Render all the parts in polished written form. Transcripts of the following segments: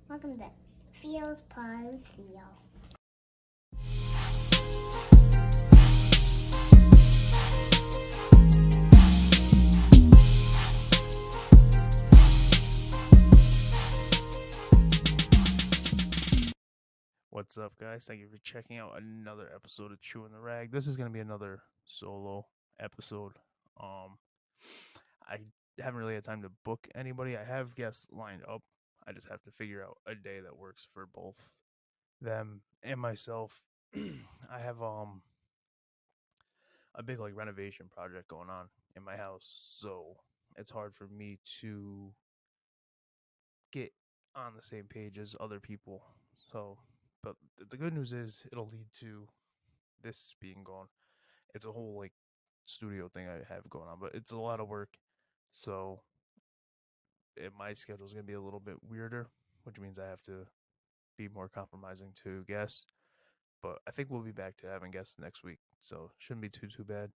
Welcome to Feels Pause Feel. What's up, guys? Thank you for checking out another episode of Chewin The Rag. This is going to be another solo episode. Um, I haven't really had time to book anybody. I have guests lined up. I just have to figure out a day that works for both them and myself. I have a big renovation project going on in my house, so it's hard for me to get on the same page as other people. So, but the good news is it'll lead to this being gone. It's a whole studio thing I have going on, but it's a lot of work. So my schedule is gonna be a little bit weirder, which means I have to be more compromising to guests. But I think we'll be back to having guests next week, so shouldn't be too bad.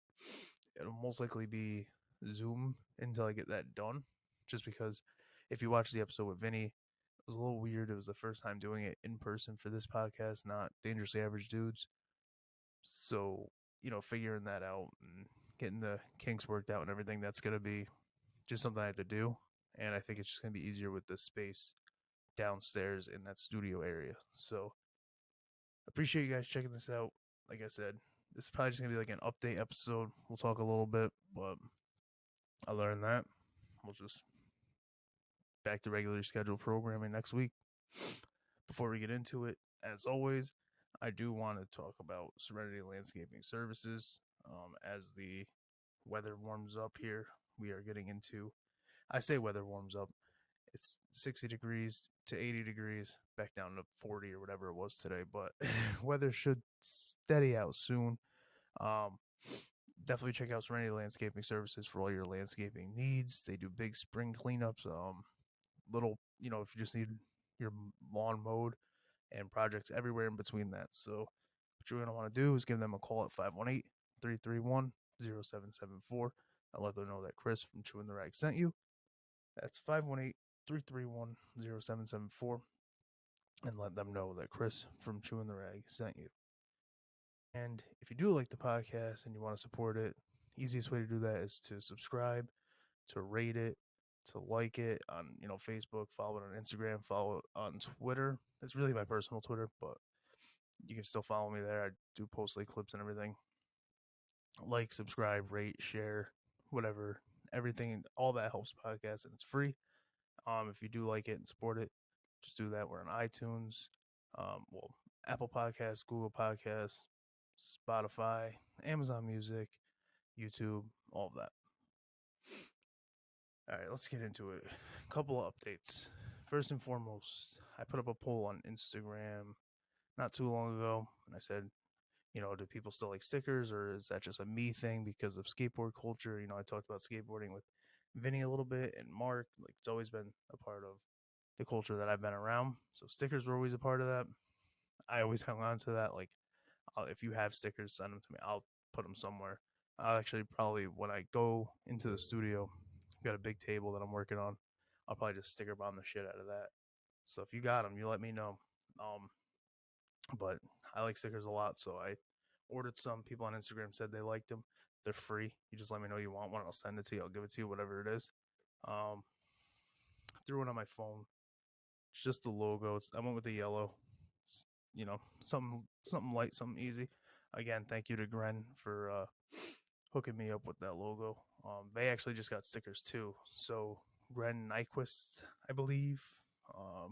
It'll most likely be Zoom until I get that done, just because if you watch the episode with Vinny, it was a little weird. It was the first time doing it in person for this podcast, not Dangerously Average Dudes. So, figuring that out and getting the kinks worked out and everything, that's going to be just something I have to do. And I think it's just going to be easier with the space downstairs in that studio area. So, appreciate you guys checking this out. Like I said, this is probably just going to be like an update episode. We'll talk a little bit, but other than that, we'll just back to regular scheduled programming next week. Before we get into it, as always, I do want to talk about Serenity Landscaping Services. As the weather warms up here, we are getting into, I say weather warms up, it's 60 degrees to 80 degrees, back down to 40 or whatever it was today, but weather should steady out soon. Um, Definitely check out Serenity Landscaping Services for all your landscaping needs. They do big spring cleanups, little, if you just need your lawn mowed, and projects everywhere in between that. So what you're going to want to do is give them a call at 518-331-0774 and let them know that Chris from Chewin The Rag sent you. That's 518-331-0774 and let them know that Chris from Chewin The Rag sent you. And if you do like the podcast and you want to support it, easiest way to do that is to subscribe, to rate it, to like it on Facebook, follow it on Instagram, follow it on Twitter. It's really my personal Twitter, but you can still follow me there. I do post clips and everything. Like, subscribe, rate, share, whatever, everything, all that helps podcast, and it's free. If you do like it and support it, just do that. We're on iTunes, well, Apple Podcasts, Google Podcasts, Spotify, Amazon Music, YouTube, all of that. All right, let's get into it. A couple of updates. First and foremost, I put up a poll on Instagram not too long ago, and I said, do people still like stickers, or is that just a me thing because of skateboard culture? I talked about skateboarding with Vinny a little bit and Mark. Like, it's always been a part of the culture that I've been around. So stickers were always a part of that. I always hung on to that. Like, if you have stickers, send them to me. I'll put them somewhere. I'll actually probably, when I go into the studio, I've got a big table that I'm working on. I'll probably just sticker bomb the shit out of that. So if you got them, you let me know. But I like stickers a lot, so I ordered some. People on Instagram said they liked them. They're free. You just let me know you want one. I'll send it to you. I'll give it to you, whatever it is. Um, threw one on my phone. It's just the logo. I went with the yellow. It's, something light, something easy. Again, thank you to Gren for hooking me up with that logo. They actually just got stickers too. So Gren Nyquist, I believe. Let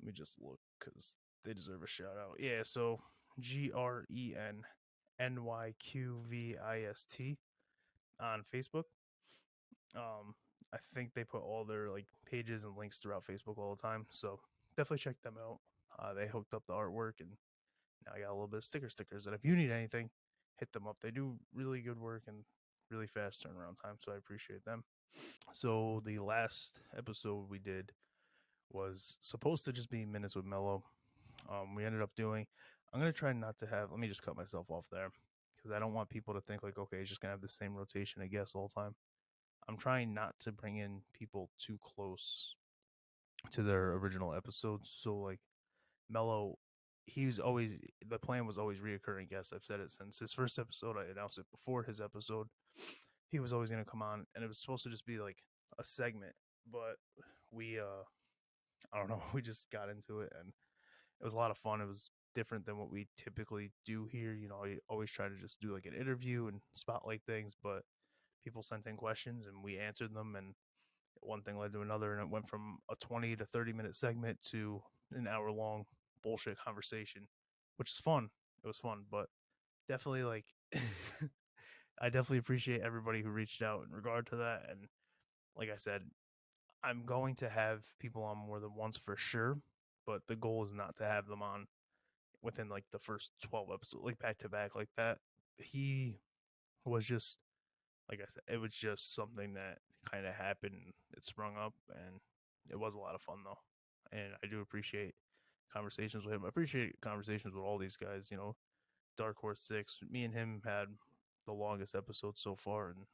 me just look because they deserve a shout out. Yeah, so GrenNyqvist on Facebook. I think they put all their pages and links throughout Facebook all the time, so definitely check them out. They hooked up the artwork, and now I got a little bit of stickers. And if you need anything, hit them up. They do really good work and really fast turnaround time, so I appreciate them. So the last episode we did was supposed to just be Minutes with Mello. We ended up doing. I'm gonna try not to have. Let me just cut myself off there because I don't want people to think okay, he's just gonna have the same rotation of guests all the time. I'm trying not to bring in people too close to their original episodes. So like Mello, he's always the plan was always reoccurring guests. I've said it since his first episode. I announced it before his episode. He was always going to come on, and it was supposed to just be like a segment, but we I don't know, we just got into it, and it was a lot of fun. It was different than what we typically do here. You know, I always try to just do like an interview and spotlight things, but people sent in questions and we answered them, and one thing led to another, and it went from a 20 to 30 minute segment to an hour long bullshit conversation, which is fun. It was fun, but definitely like I definitely appreciate everybody who reached out in regard to that. And like I said, I'm going to have people on more than once for sure, but the goal is not to have them on within like the first 12 episodes, like back to back like that. He was just, like I said, it was just something that kind of happened. It sprung up, and it was a lot of fun though. And I do appreciate conversations with him. I appreciate conversations with all these guys. You know, Dark Horse Six. Me and him had the longest episode so far, and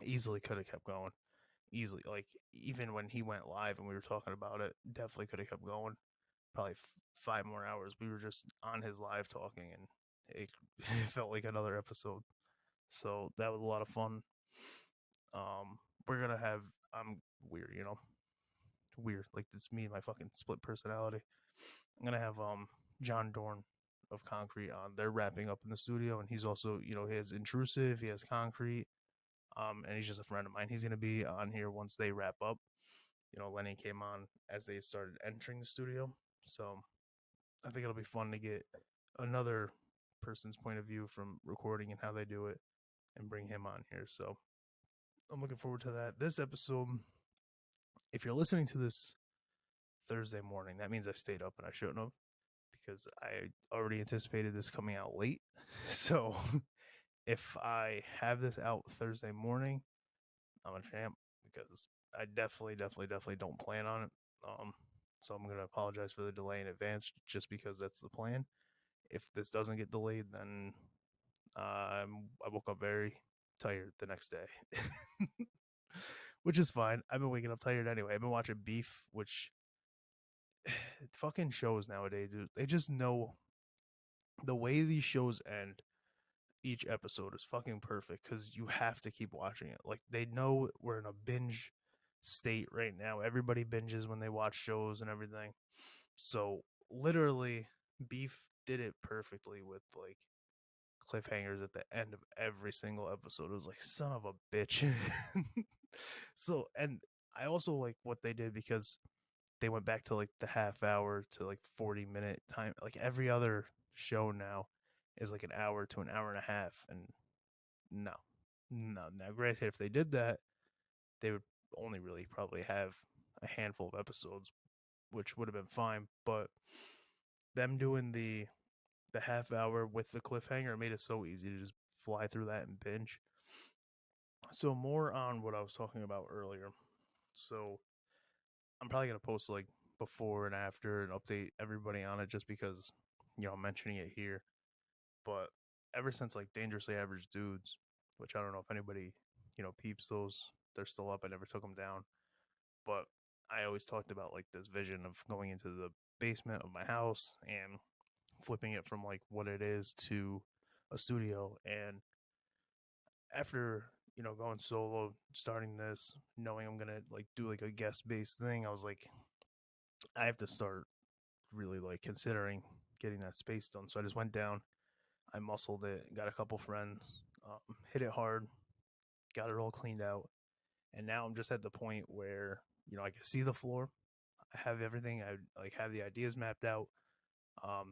easily could have kept going. Easily, like even when he went live and we were talking about it, definitely could have kept going. Probably 5 more hours. We were just on his live talking, and it, it felt like another episode. So that was a lot of fun. We're gonna have I'm weird, you know, weird. Like it's me and my fucking split personality. I'm gonna have John Dorn of Concrete on. They're wrapping up in the studio, and he's also, you know, he has Intrusive, he has Concrete, and he's just a friend of mine. He's gonna be on here once they wrap up. You know, Lenny came on as they started entering the studio, so I think it'll be fun to get another person's point of view from recording and how they do it, and bring him on here. So I'm looking forward to that. This episode, if you're listening to this Thursday morning, that means I stayed up and I shouldn't have, because I already anticipated this coming out late. So if I have this out Thursday morning, I'm a champ, because I definitely don't plan on it. So I'm gonna apologize for the delay in advance, just because that's the plan. If this doesn't get delayed, then I woke up very tired the next day, which is fine. I've been waking up tired anyway. I've been watching Beef, which fucking shows nowadays, dude. They just know the way these shows end. Each episode is fucking perfect because you have to keep watching it. Like they know we're in a binge state right now. Everybody binges when they watch shows and everything. So literally, Beef did it perfectly with like cliffhangers at the end of every single episode. It was like, son of a bitch. So, and I also like what they did, because they went back to like the half hour to like 40-minute time. Like every other show now is like an hour to an hour and a half. And no, no. Now, granted, if they did that, they would only really probably have a handful of episodes, which would have been fine. But them doing the half hour with the cliffhanger made it so easy to just fly through that and binge. So more on what I was talking about earlier. So I'm probably gonna post like before and after and update everybody on it, just because, you know, I'm mentioning it here. But ever since like Dangerously Average Dudes, which I don't know if anybody, you know, peeps those, they're still up. I never took them down, but I always talked about like this vision of going into the basement of my house and flipping it from like what it is to a studio. And after, you know, going solo, starting this, knowing I'm gonna like do like a guest based thing, I was like, I have to start really like considering getting that space done. So I just went down, I muscled it, got a couple friends, hit it hard, got it all cleaned out, and now I'm just at the point where, you know, I can see the floor, I have everything, I like have the ideas mapped out.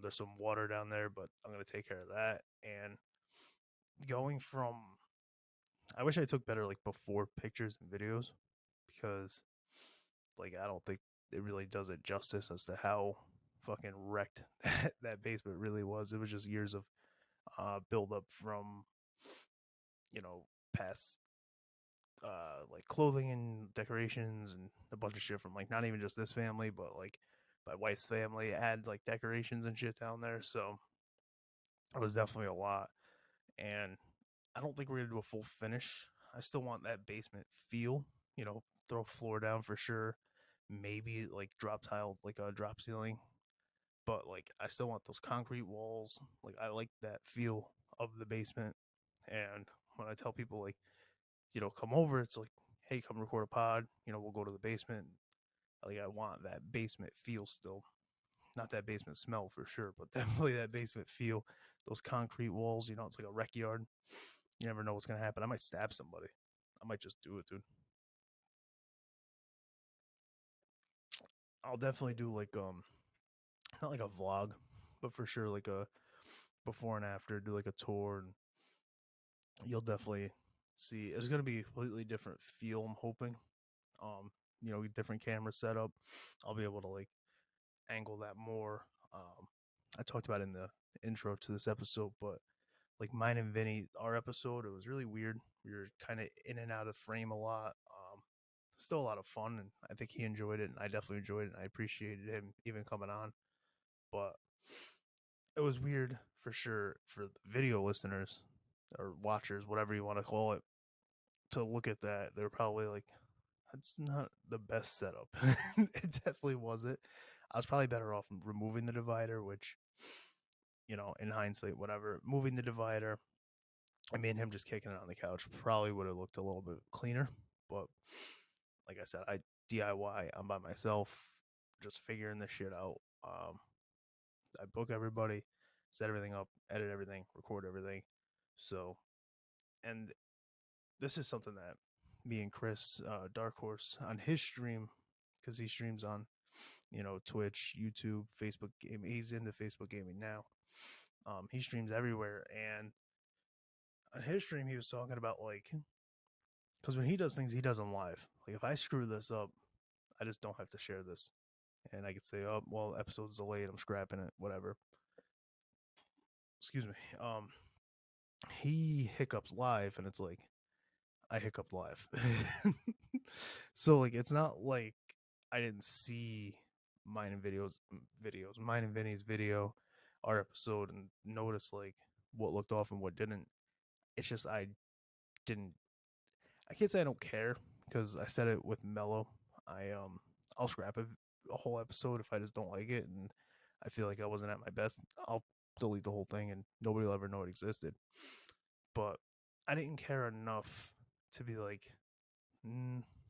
There's some water down there, but I'm gonna take care of that. And going from, I wish I took better like before pictures and videos, because like I don't think it really does it justice as to how fucking wrecked that basement really was. It was just years of build up from, you know, past like clothing and decorations and a bunch of shit from like not even just this family, but like my wife's family had like decorations and shit down there. So it was definitely a lot. And I don't think we're gonna do a full finish. I still want that basement feel, you know, throw floor down for sure, maybe like drop tile, like a drop ceiling, but like I still want those concrete walls. Like I like that feel of the basement. And when I tell people like, come over, it's like, hey, come record a pod. We'll go to the basement. Like I want that basement feel still. Not that basement smell for sure, but definitely that basement feel. Those concrete walls, it's like a rec yard. You never know what's gonna happen. I might stab somebody. I might just do it, dude. I'll definitely do like not like a vlog, but for sure like a before and after. Do like a tour, and you'll definitely see. It's gonna be a completely different feel. I'm hoping. Um, different camera setup. I'll be able to like angle that more. I talked about it in the intro to this episode, but like mine and Vinny, our episode, it was really weird. We were kind of in and out of frame a lot. Still a lot of fun, and I think he enjoyed it, and I definitely enjoyed it, and I appreciated him even coming on. But it was weird for sure for the video listeners or watchers, whatever you want to call it, to look at that. They're probably like, "That's not the best setup." It definitely wasn't. I was probably better off removing the divider, which, in hindsight, whatever, moving the divider, I mean, him just kicking it on the couch probably would have looked a little bit cleaner. But like I said, I DIY. I'm by myself, just figuring this shit out. I book everybody, set everything up, edit everything, record everything. So, and this is something that me and Chris, Dark Horse, on his stream, because he streams on, Twitch, YouTube, Facebook gaming. He's into Facebook gaming now. He streams everywhere, and on his stream, he was talking about like, because when he does things, he does them live. Like if I screw this up, I just don't have to share this, and I could say, oh well, episode's delayed, I'm scrapping it, whatever. Excuse me. He hiccups live, and it's like I hiccuped live. So like it's not like I didn't see mine and mine and Vinny's video, our episode, and notice like what looked off and what didn't. It's just didn't I can't say I don't care because I said it with Mello. I'll scrap a whole episode if I just don't like it and I feel like I wasn't at my best. I'll delete the whole thing and nobody will ever know it existed. But I didn't care enough to be like,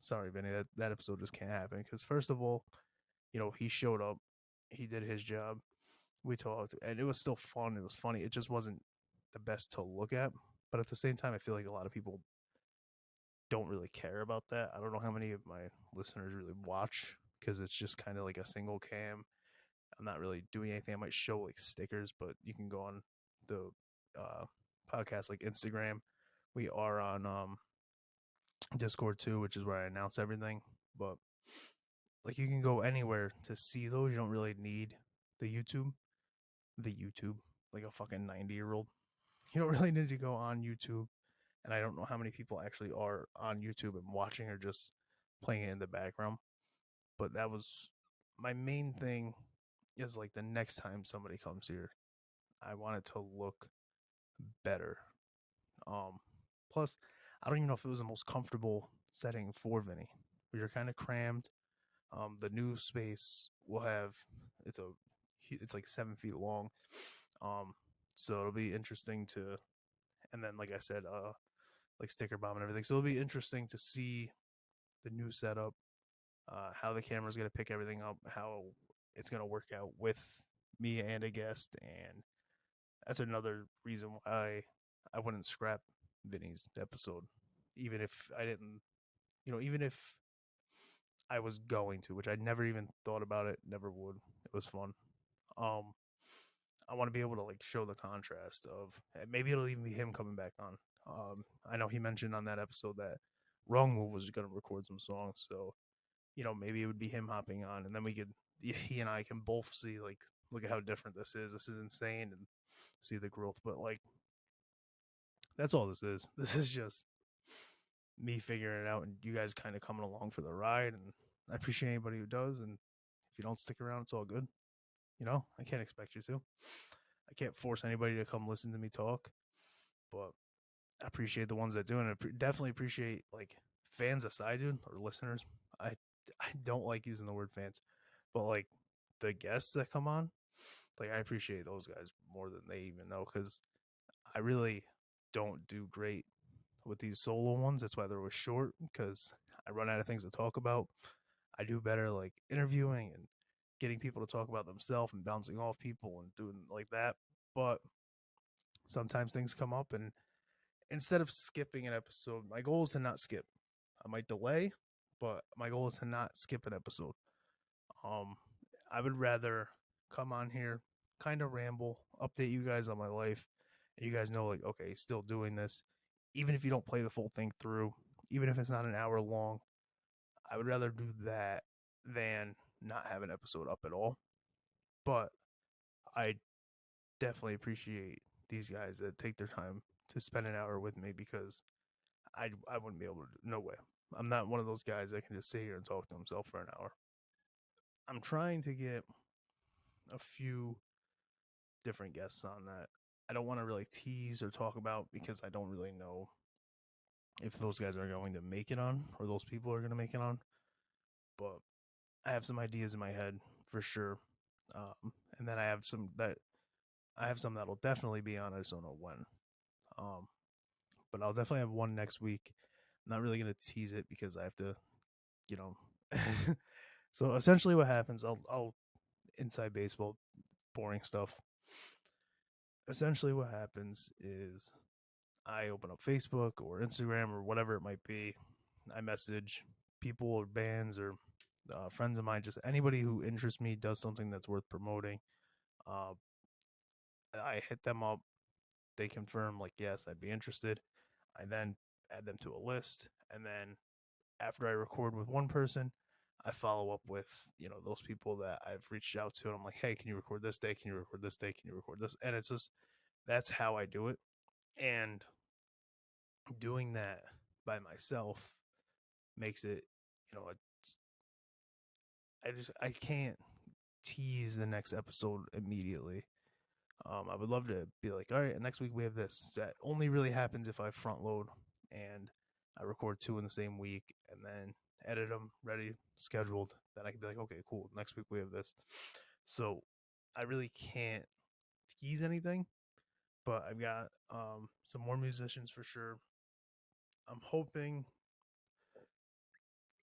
sorry, Benny, that episode just can't happen. Because first of all, he showed up, he did his job, we talked, and it was still fun. It was funny. It just wasn't the best to look at. But at the same time, I feel like a lot of people don't really care about that. I don't know how many of my listeners really watch because it's just kind of like a single cam. I'm not really doing anything. I might show like stickers, but you can go on the podcast like Instagram. We are on Discord too, which is where I announce everything. But like you can go anywhere to see those. You don't really need the YouTube. The YouTube, like a fucking 90-year-old. You don't really need to go on YouTube. And I don't know how many people actually are on YouTube and watching or just playing it in the background. But that was my main thing is like the next time somebody comes here, I want it to look better. Um, Plus, I don't even know if it was the most comfortable setting for Vinny. We are kind of crammed. The new space will have it's like 7 feet long. Um, so it'll be interesting to, and then like I said, like sticker bomb and everything. So it'll be interesting to see the new setup, how the camera's gonna pick everything up, how it's gonna work out with me and a guest, and that's another reason why I wouldn't scrap Vinny's episode, even if I didn't, even if I was going to, which I never even thought about it, never would. It was fun. Um, I want to be able to like show the contrast of maybe it'll even be him coming back on. I know he mentioned on that episode that Wrong Move was going to record some songs, so maybe it would be him hopping on, and then he and I can both see like, look at how different this is. This is insane, and see the growth. But like, that's all this is. This is just me figuring it out, and you guys kind of coming along for the ride. And I appreciate anybody who does. And if you don't stick around, it's all good. I can't expect you to. I can't force anybody to come listen to me talk, but I appreciate the ones that do, and I definitely appreciate like fans aside, dude, or listeners. I I don't like using the word fans, but like the guests that come on, like I appreciate those guys more than they even know because I really don't do great with these solo ones. That's why they're always short because I run out of things to talk about. I do better like interviewing and getting people to talk about themselves and bouncing off people and doing like that. But sometimes things come up, and instead of skipping an episode, my goal is to not skip. I might delay, but my goal is to not skip an episode. Um, I would rather come on here, kind of ramble, update you guys on my life, and you guys know, like, okay, still doing this, even if you don't play the full thing through, even if it's not an hour long. I would rather do that than not have an episode up at all. But I definitely appreciate these guys that take their time to spend an hour with me because I wouldn't be able to. No way. I'm not one of those guys that can just sit here and talk to himself for an hour. I'm trying to get a few different guests on that. I don't want to really tease or talk about because I don't really know if those guys are going to make it on or those people are going to make it on. But I have some ideas in my head for sure, and then I have some that'll definitely be on. I just don't know when. Um, but I'll definitely have one next week. I'm not really gonna tease it because I have to, you know. So essentially, what happens? I'll inside baseball, boring stuff. Essentially, what happens is I open up Facebook or Instagram or whatever it might be. I message people or bands or friends of mine, just anybody who interests me, does something that's worth promoting. Uh, I hit them up. They confirm, like, yes, I'd be interested. I then add them to a list. And then after I record with one person, I follow up with, those people that I've reached out to. And I'm like, hey, can you record this day? Can you record this day? Can you record this? And it's just, that's how I do it. And doing that by myself makes it, you know, I can't tease the next episode immediately. I would love to be like, all right, next week we have this. That only really happens if I front load and I record 2 in the same week and then edit them, ready, scheduled. Then I can be like, okay, cool. Next week we have this. So I really can't tease anything, but I've got some more musicians for sure. I'm hoping.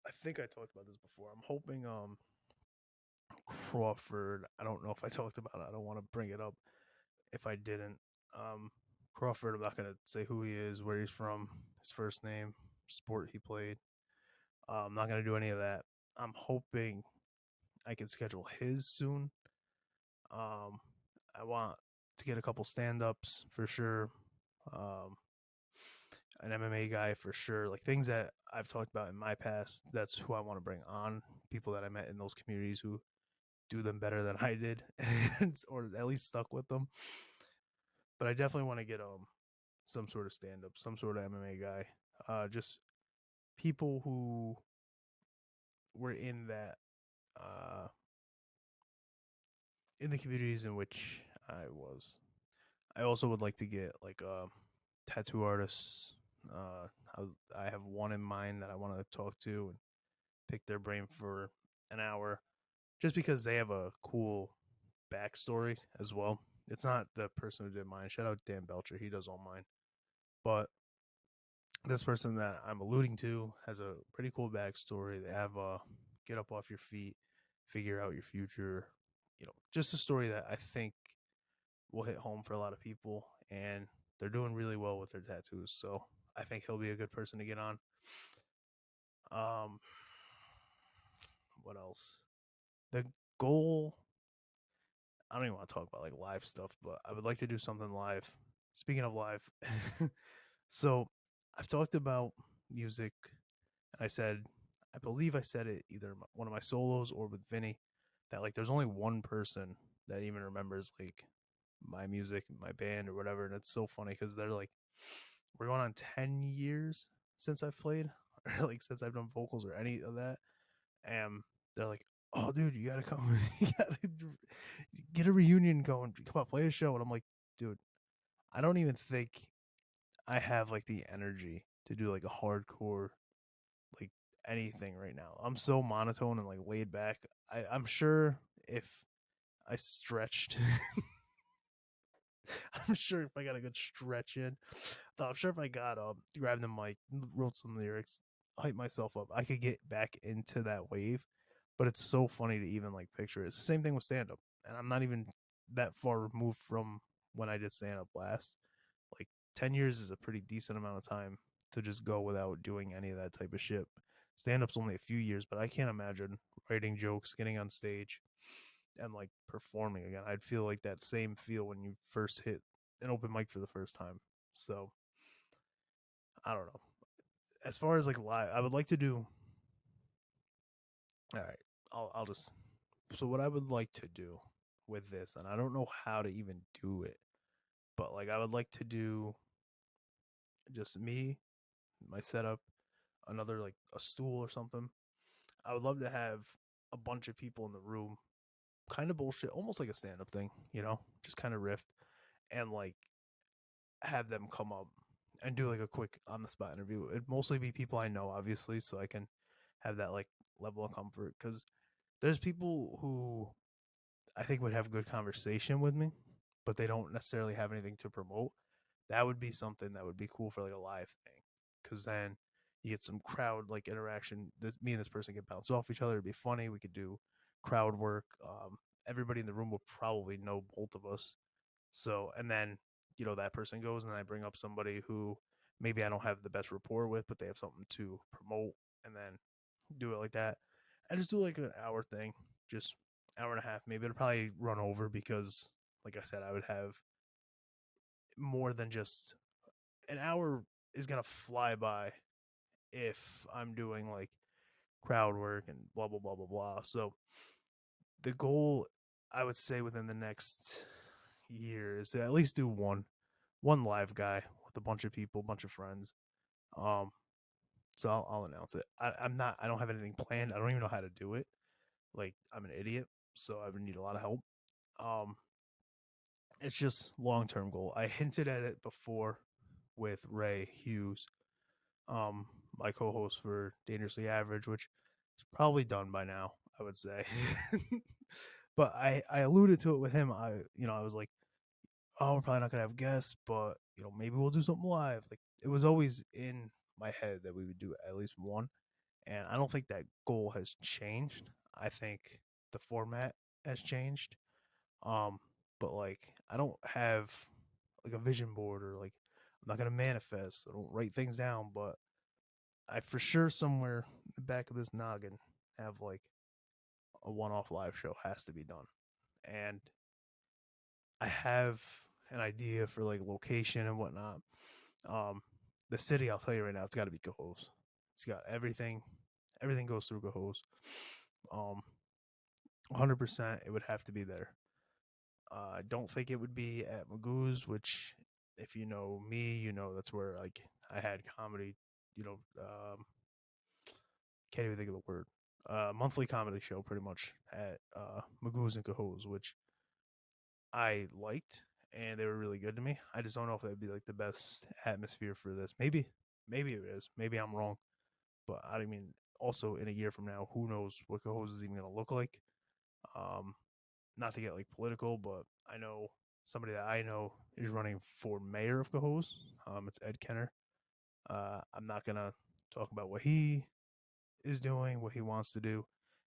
I think I talked about this before. I'm hoping Crawford. I don't know if I talked about it. I don't want to bring it up if I didn't. Um, Crawford, I'm not going to say who he is, where he's from, his first name, sport he played. I'm not going to do any of that. I'm hoping I can schedule his soon. I want to get a couple stand ups for sure. Um, an MMA guy for sure. Like things that I've talked about in my past, that's who I want to bring on. People that I met in those communities who do them better than I did, or at least stuck with them. But I definitely want to get some sort of stand up, some sort of MMA guy. Just people who were in the communities in which I was. I also would like to get like tattoo artists. I have one in mind that I want to talk to and pick their brain for an hour, just because they have a cool backstory as well. It's not the person who did mine. Shout out Dan Belcher, he does all mine. But this person that I'm alluding to has a pretty cool backstory. They have a get up off your feet, figure out your future. Just a story that I think will hit home for a lot of people, and they're doing really well with their tattoos. So I think he'll be a good person to get on. Um, what else? The goal. I don't even want to talk about like live stuff, but I would like to do something live. Speaking of live, so I've talked about music, and I believe I said it either one of my solos or with Vinny, that like there's only one person that even remembers like my music, my band or whatever, and it's so funny because they're like, we're going on 10 years since I've played, or like since I've done vocals or any of that, and they're like, oh dude, you gotta come, you gotta get a reunion going, come on, play a show. And I'm like, dude, I don't even think I have like the energy to do like a hardcore like anything right now. I'm so monotone and like laid back. I'm sure if I stretched, I'm sure if I got a good stretch in, I'm sure if I got up, grabbed the mic, wrote some lyrics, hyped myself up, I could get back into that wave. But it's so funny to even like picture it. It's the same thing with stand up, and I'm not even that far removed from when I did stand up last. Like 10 years is a pretty decent amount of time to just go without doing any of that type of shit. Stand up's only a few years, but I can't imagine writing jokes, getting on stage, and like performing again. I'd feel like that same feel when you first hit an open mic for the first time. So I don't know. As far as like live, I would like to do. All right, I'll just. So what I would like to do with this, and I don't know how to even do it, but like I would like to do just me, my setup, another like a stool or something. I would love to have a bunch of people in the room, kind of bullshit, almost like a stand up thing, just kind of riff and like have them come up and do like a quick on the spot interview. It'd mostly be people I know, obviously, so I can have that like level of comfort because there's people who I think would have a good conversation with me, but they don't necessarily have anything to promote. That would be something that would be cool for like a live thing because then you get some crowd like interaction. Me and this person can bounce off each other. It'd be funny. We could do crowd work. Everybody in the room will probably know both of us. So, and then, that person goes and I bring up somebody who maybe I don't have the best rapport with, but they have something to promote and then do it like that. I just do like an hour thing, just hour and a half. Maybe it'll probably run over because, like I said, I would have more than just an hour is going to fly by if I'm doing like crowd work and blah, blah, blah, blah, blah. So the goal, I would say within the next year is to at least do one live guy with a bunch of people, bunch of friends. Um, so I'll announce it. I don't have anything planned. I don't even know how to do it. Like I'm an idiot, so I would need a lot of help. Um, it's just long term goal. I hinted at it before with Ray Hughes, um, my co-host for Dangerously Average, which is probably done by now, I would say. But I alluded to it with him. I was like, oh, we're probably not gonna have guests, but maybe we'll do something live. Like it was always in my head that we would do at least one, and I don't think that goal has changed. I think the format has changed. Um, but like I don't have like a vision board or like I'm not gonna manifest. I don't write things down, but I for sure somewhere in the back of this noggin have like a one-off live show has to be done, and I have an idea for like location and whatnot. Um, the city, I'll tell you right now, it's got to be Cohoes. It's got everything. Everything goes through Cohoes. 100%, it would have to be there. I don't think it would be at Magoo's, which, if you know me, that's where like I had comedy. Can't even think of the word. Monthly comedy show, pretty much at Magoo's and Cohoes, which I liked, and they were really good to me. I just don't know if that'd be like the best atmosphere for this. Maybe it is. Maybe I'm wrong, but I mean, also in a year from now, who knows what Cohoes is even gonna look like? Um, Not to get like political, but I know somebody that I know is running for mayor of Cohoes. It's Ed Kenner. I'm not gonna talk about what he is doing, what he wants to do,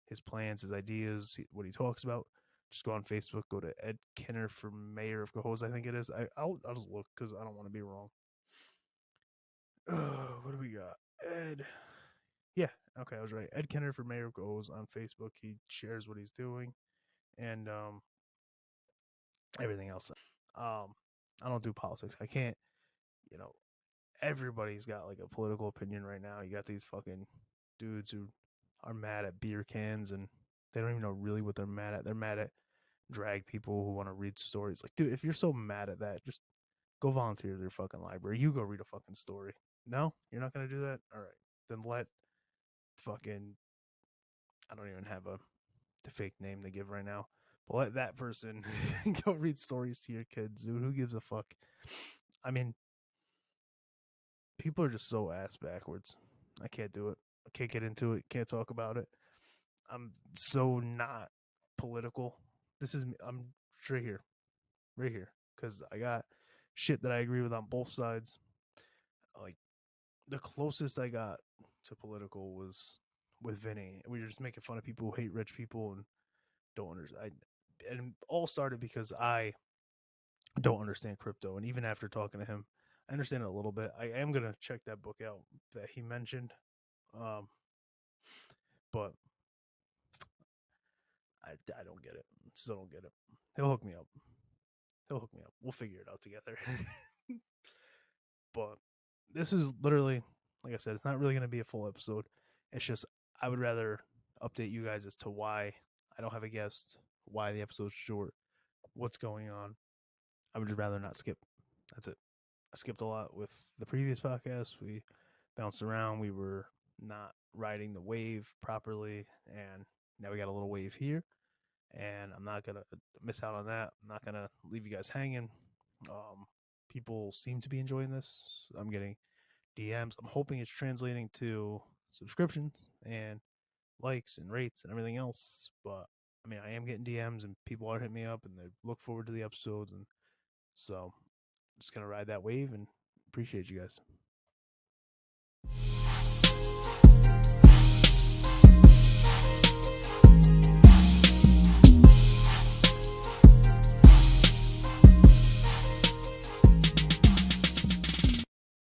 his plans, his ideas, what he talks about. Just go on Facebook, go to Ed Kenner for mayor of Cohoes. I think it is. I'll just look because I don't want to be wrong. What do we got? Ed. Yeah, okay, I was right. Ed Kenner for mayor of Cohoes on Facebook. He shares what he's doing and everything else. I don't do politics. I can't. You know, everybody's got like a political opinion right now. You got these fucking dudes who are mad at beer cans and they don't even know really what they're mad at. They're mad at drag people who want to read stories. Like, dude, if you're so mad at that, just go volunteer to your fucking library. You go read a fucking story. No, you're not gonna do that. All right, then let fucking I don't even have the fake name to give right now, but let that person go read stories to your kids, dude. Who gives a fuck? I mean, people are just so ass backwards. I can't do it. I can't get into it. Can't talk about it. I'm so not political. I'm straight here, right here, because I got shit that I agree with on both sides. Like the closest I got to political was with Vinny. We were just making fun of people who hate rich people and don't understand. And it all started because I don't understand crypto, and even after talking to him, I understand it a little bit. I am gonna check that book out that he mentioned, um, but I don't get it. Still don't get it. He'll hook me up. He'll hook me up. We'll figure it out together. But this is literally, like I said, it's not really going to be a full episode. It's just I would rather update you guys as to why I don't have a guest, why the episode's short, what's going on. I would just rather not skip. That's it. I skipped a lot with the previous podcast. We bounced around. We were not riding the wave properly, and now we got a little wave here. And I'm not gonna miss out on that. I'm not gonna leave you guys hanging. Um, People seem to be enjoying this. I'm getting DMs. I'm hoping it's translating to subscriptions and likes and rates and everything else. But I mean, I am getting DMs and people are hitting me up and they look forward to the episodes. And so I'm just going to ride that wave and appreciate you guys.